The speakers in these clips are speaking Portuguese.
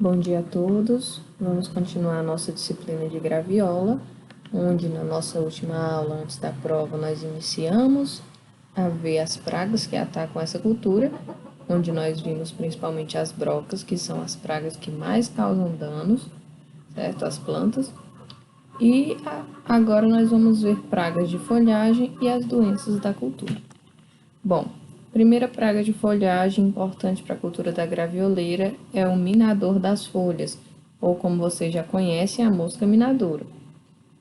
Bom dia a todos. Vamos continuar a nossa disciplina de graviola, onde na nossa última aula, antes da prova, nós iniciamos a ver as pragas que atacam essa cultura, onde nós vimos principalmente as brocas, que são as pragas que mais causam danos, certo? Às plantas. E agora nós vamos ver pragas de folhagem e as doenças da cultura. Bom, primeira praga de folhagem importante para a cultura da gravioleira é o minador das folhas, ou como vocês já conhecem, a mosca minadora,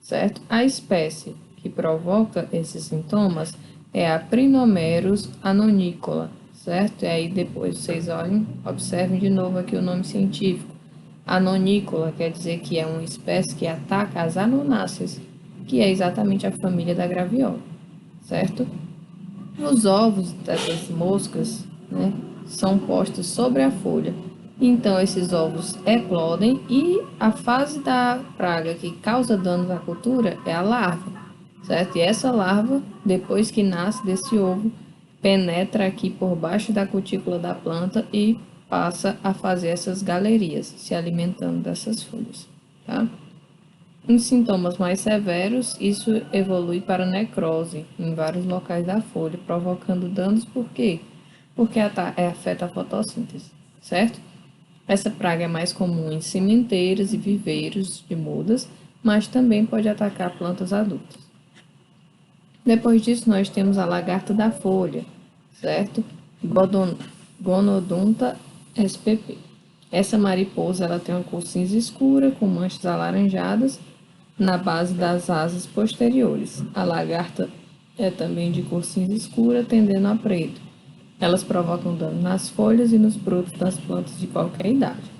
certo? A espécie que provoca esses sintomas é a Prinomerus anonicola, certo? E aí depois vocês olhem, observem de novo aqui o nome científico. Anonícola quer dizer que é uma espécie que ataca as anonáceas, que é exatamente a família da graviola, certo? Os ovos dessas moscas, né, são postos sobre a folha. Então, esses ovos eclodem e a fase da praga que causa danos à cultura é a larva, certo? E essa larva, depois que nasce desse ovo, penetra aqui por baixo da cutícula da planta e passa a fazer essas galerias, se alimentando dessas folhas, tá? Em sintomas mais severos, isso evolui para necrose em vários locais da folha, provocando danos por quê? Porque afeta a fotossíntese, certo? Essa praga é mais comum em sementeiras e viveiros de mudas, mas também pode atacar plantas adultas. Depois disso, nós temos a lagarta da folha, certo? Gonodonta spp. Essa mariposa ela tem uma cor cinza escura com manchas alaranjadas na base das asas posteriores. A lagarta é também de cor cinza escura, tendendo a preto. Elas provocam dano nas folhas e nos brotos das plantas de qualquer idade.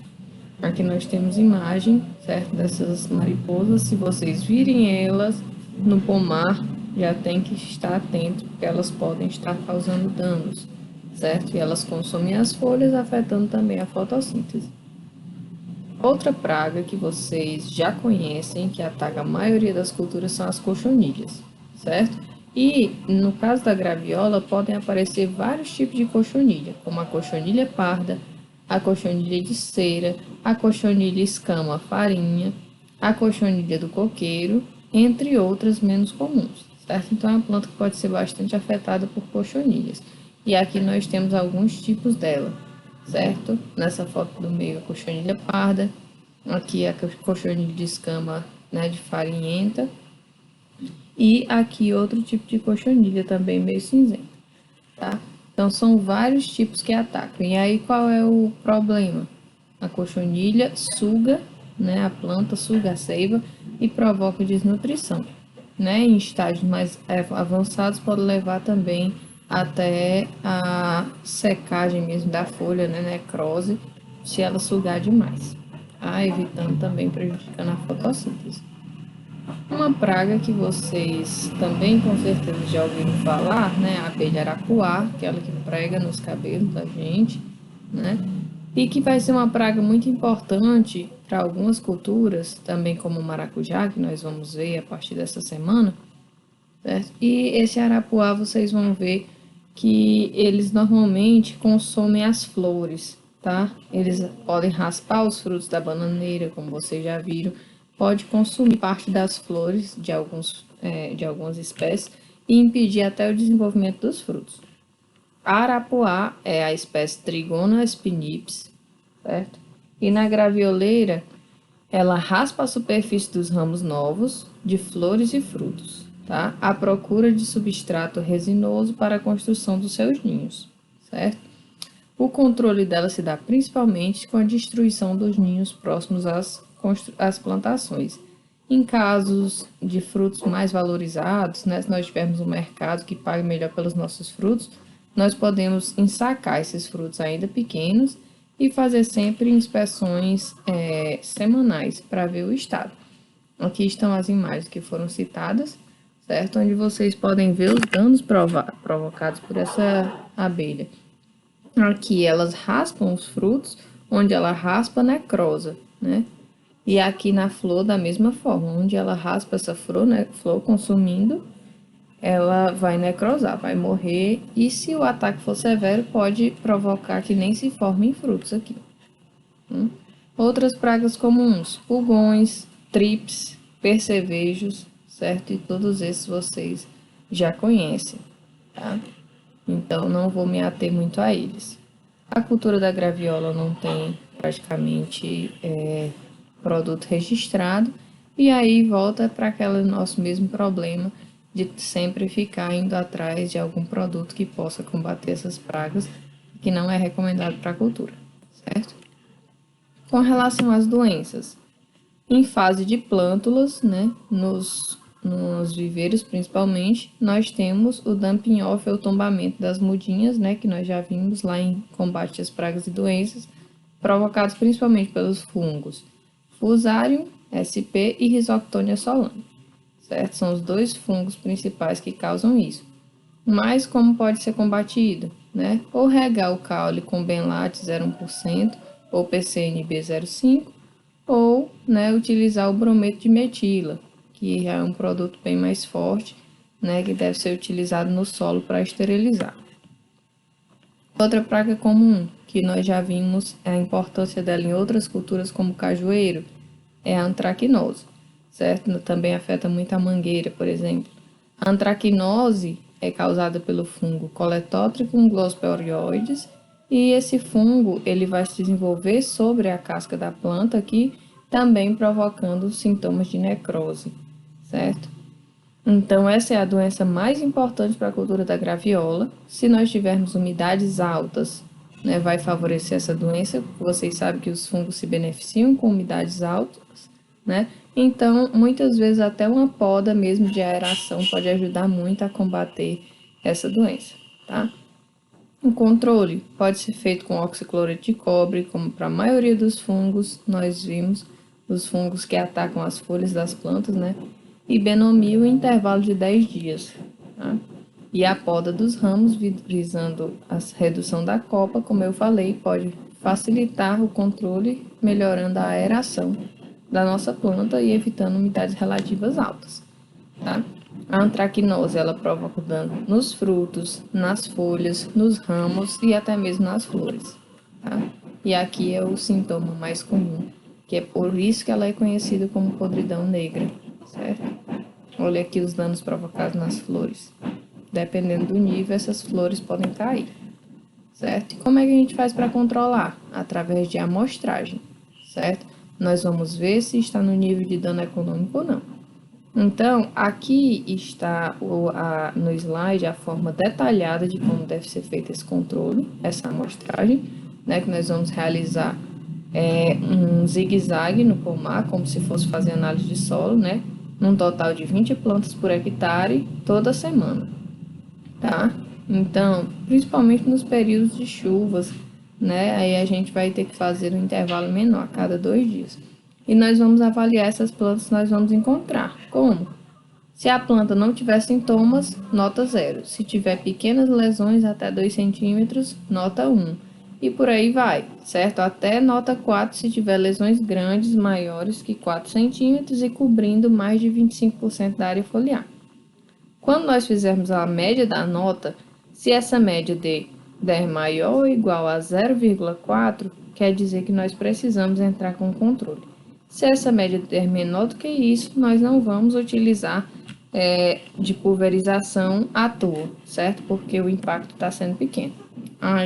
Aqui nós temos imagem, certo, dessas mariposas. Se vocês virem elas no pomar, já tem que estar atento, porque elas podem estar causando danos, certo? E elas consomem as folhas, afetando também a fotossíntese. Outra praga que vocês já conhecem, que ataca a maioria das culturas, são as cochonilhas, certo? E, no caso da graviola, podem aparecer vários tipos de cochonilha, como a cochonilha parda, a cochonilha de cera, a cochonilha escama farinha, a cochonilha do coqueiro, entre outras menos comuns, certo? Então, é uma planta que pode ser bastante afetada por cochonilhas. E aqui nós temos alguns tipos dela, certo? Nessa foto do meio, a cochonilha parda, aqui a cochonilha de escama, né, de farinhenta, e aqui outro tipo de cochonilha também meio cinzenta, tá? Então, são vários tipos que atacam. E aí, qual é o problema? A cochonilha suga, né, a planta suga a seiva e provoca desnutrição, né? Em estágios mais avançados pode levar também até a secagem mesmo da folha, né, necrose, se ela sugar demais, tá? Evitando também prejudicando a fotossíntese. Uma praga que vocês também com certeza já ouviram falar, né? A abelha arapuá, aquela que prega nos cabelos da gente, né? E que vai ser uma praga muito importante para algumas culturas, também como o maracujá, que nós vamos ver a partir dessa semana, certo? E esse arapuá vocês vão ver que eles normalmente consomem as flores, tá? Eles podem raspar os frutos da bananeira, como vocês já viram, pode consumir parte das flores de algumas espécies e impedir até o desenvolvimento dos frutos. A arapuá é a espécie Trigona spinips, certo? E na gravioleira, ela raspa a superfície dos ramos novos, de flores e frutos, tá? À procura de substrato resinoso para a construção dos seus ninhos, certo? O controle dela se dá principalmente com a destruição dos ninhos próximos às plantações. Em casos de frutos mais valorizados, né, se nós tivermos um mercado que pague melhor pelos nossos frutos, nós podemos ensacar esses frutos ainda pequenos e fazer sempre inspeções semanais para ver o estado. Aqui estão as imagens que foram citadas, certo? Onde vocês podem ver os danos provocados por essa abelha. Aqui elas raspam os frutos, onde ela raspa necrosa, né? E aqui na flor da mesma forma, onde ela raspa essa flor, né, flor consumindo, ela vai necrosar, vai morrer, e se o ataque for severo, pode provocar que nem se formem frutos aqui. Outras pragas comuns, pulgões, trips, percevejos, certo? E todos esses vocês já conhecem, tá? Então, não vou me ater muito a eles. A cultura da graviola não tem praticamente produto registrado, e aí volta para aquele nosso mesmo problema de sempre ficar indo atrás de algum produto que possa combater essas pragas, que não é recomendado para a cultura, certo? Com relação às doenças, em fase de plântulas, né, nos viveiros principalmente, nós temos o dumping off, o tombamento das mudinhas, né, que nós já vimos lá em combate às pragas e doenças, provocados principalmente pelos fungos Fusarium sp e Rhizoctonia solana, certo? São os dois fungos principais que causam isso. Mas como pode ser combatido, né? Ou regar o caule com benlate 0,1% ou PCNB 0,5%, ou, né, utilizar o brometo de metila, que é um produto bem mais forte, né, que deve ser utilizado no solo para esterilizar. Outra praga comum, que nós já vimos a importância dela em outras culturas como cajueiro, é a antracnose, certo? Também afeta muito a mangueira, por exemplo. A antracnose é causada pelo fungo Coletótricum glossoporioides, e esse fungo ele vai se desenvolver sobre a casca da planta aqui, também provocando sintomas de necrose, certo? Então, essa é a doença mais importante para a cultura da graviola. Se nós tivermos umidades altas, né, vai favorecer essa doença. Vocês sabem que os fungos se beneficiam com umidades altas, né? Então, muitas vezes até uma poda mesmo de aeração pode ajudar muito a combater essa doença, tá? O controle pode ser feito com oxicloreto de cobre, como para a maioria dos fungos, nós vimos os fungos que atacam as folhas das plantas, né? E benomil em intervalo de 10 dias, tá? E a poda dos ramos, visando a redução da copa, como eu falei, pode facilitar o controle, melhorando a aeração da nossa planta e evitando umidades relativas altas, tá? A antracnose, ela provoca dano nos frutos, nas folhas, nos ramos e até mesmo nas flores, tá? E aqui é o sintoma mais comum, que é por isso que ela é conhecida como podridão negra, certo? Olha aqui os danos provocados nas flores. Dependendo do nível, essas flores podem cair, certo? E como é que a gente faz para controlar? Através de amostragem, certo? Nós vamos ver se está no nível de dano econômico ou não. Então, aqui está no slide a forma detalhada de como deve ser feito esse controle, essa amostragem, né, que nós vamos realizar um zigue-zague no pomar, como se fosse fazer análise de solo, né, num total de 20 plantas por hectare toda semana, tá? Então, principalmente nos períodos de chuvas, né, aí a gente vai ter que fazer um intervalo menor a cada 2 dias. E nós vamos avaliar essas plantas, nós vamos encontrar. Como? Se a planta não tiver sintomas, nota 0. Se tiver pequenas lesões até 2 centímetros, nota 1. E por aí vai, certo? Até nota 4 se tiver lesões grandes, maiores que 4 centímetros e cobrindo mais de 25% da área foliar. Quando nós fizermos a média da nota, se essa média der maior ou igual a 0,4, quer dizer que nós precisamos entrar com controle. Se essa média der menor do que isso, nós não vamos utilizar de pulverização à toa, certo? Porque o impacto está sendo pequeno.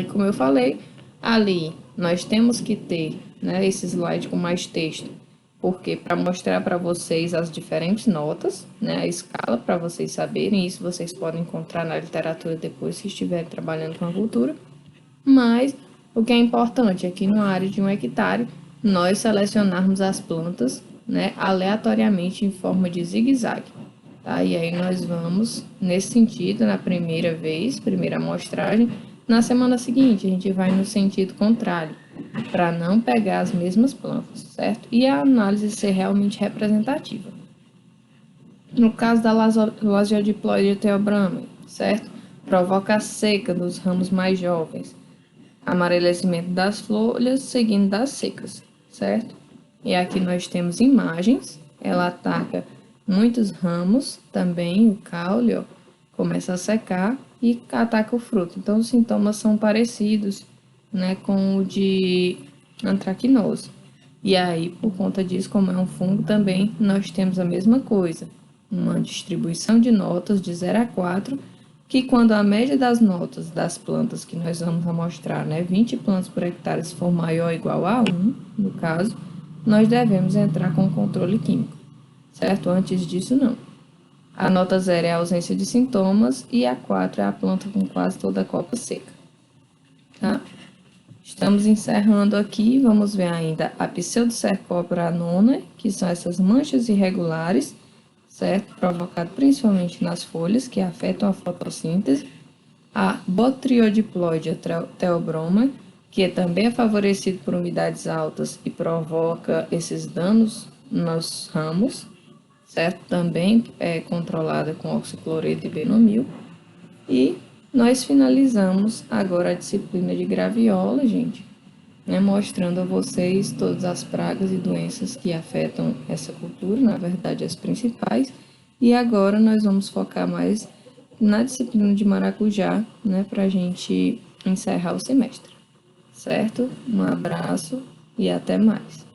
E como eu falei, ali nós temos que ter, né, esse slide com mais texto, porque para mostrar para vocês as diferentes notas, né, a escala, para vocês saberem, isso vocês podem encontrar na literatura depois se estiverem trabalhando com a cultura. Mas o que é importante é que numa área de 1 hectare, nós selecionarmos as plantas, né, aleatoriamente em forma de zigue-zague. Tá? E aí nós vamos, nesse sentido, na primeira vez, primeira amostragem, na semana seguinte a gente vai no sentido contrário, para não pegar as mesmas plantas, certo? E a análise ser realmente representativa. No caso da Lasiodiploide theobroma, certo? Provoca a seca dos ramos mais jovens, amarelecimento das folhas seguindo das secas, certo? E aqui nós temos imagens, ela ataca muitos ramos, também o caule, ó, começa a secar e ataca o fruto. Então, os sintomas são parecidos, né, com o de antracnose. E aí, por conta disso, como é um fungo, também nós temos a mesma coisa, uma distribuição de notas de 0 a 4, que quando a média das notas das plantas que nós vamos amostrar, 20 plantas por hectare, se for maior ou igual a 1, no caso, nós devemos entrar com controle químico, certo? Antes disso, não. A nota 0 é a ausência de sintomas e a 4 é a planta com quase toda a copa seca, tá? Estamos encerrando aqui, vamos ver ainda a Pseudocercopora annona, que são essas manchas irregulares, certo? Provocado principalmente nas folhas, que afetam a fotossíntese. A Botriodiploidia theobroma, que também é favorecido por umidades altas e provoca esses danos nos ramos, certo? Também é controlada com oxicloreto e benomil. E nós finalizamos agora a disciplina de graviola, gente, mostrando a vocês todas as pragas e doenças que afetam essa cultura, na verdade as principais. E agora nós vamos focar mais na disciplina de maracujá, para a gente encerrar o semestre, certo? Um abraço e até mais.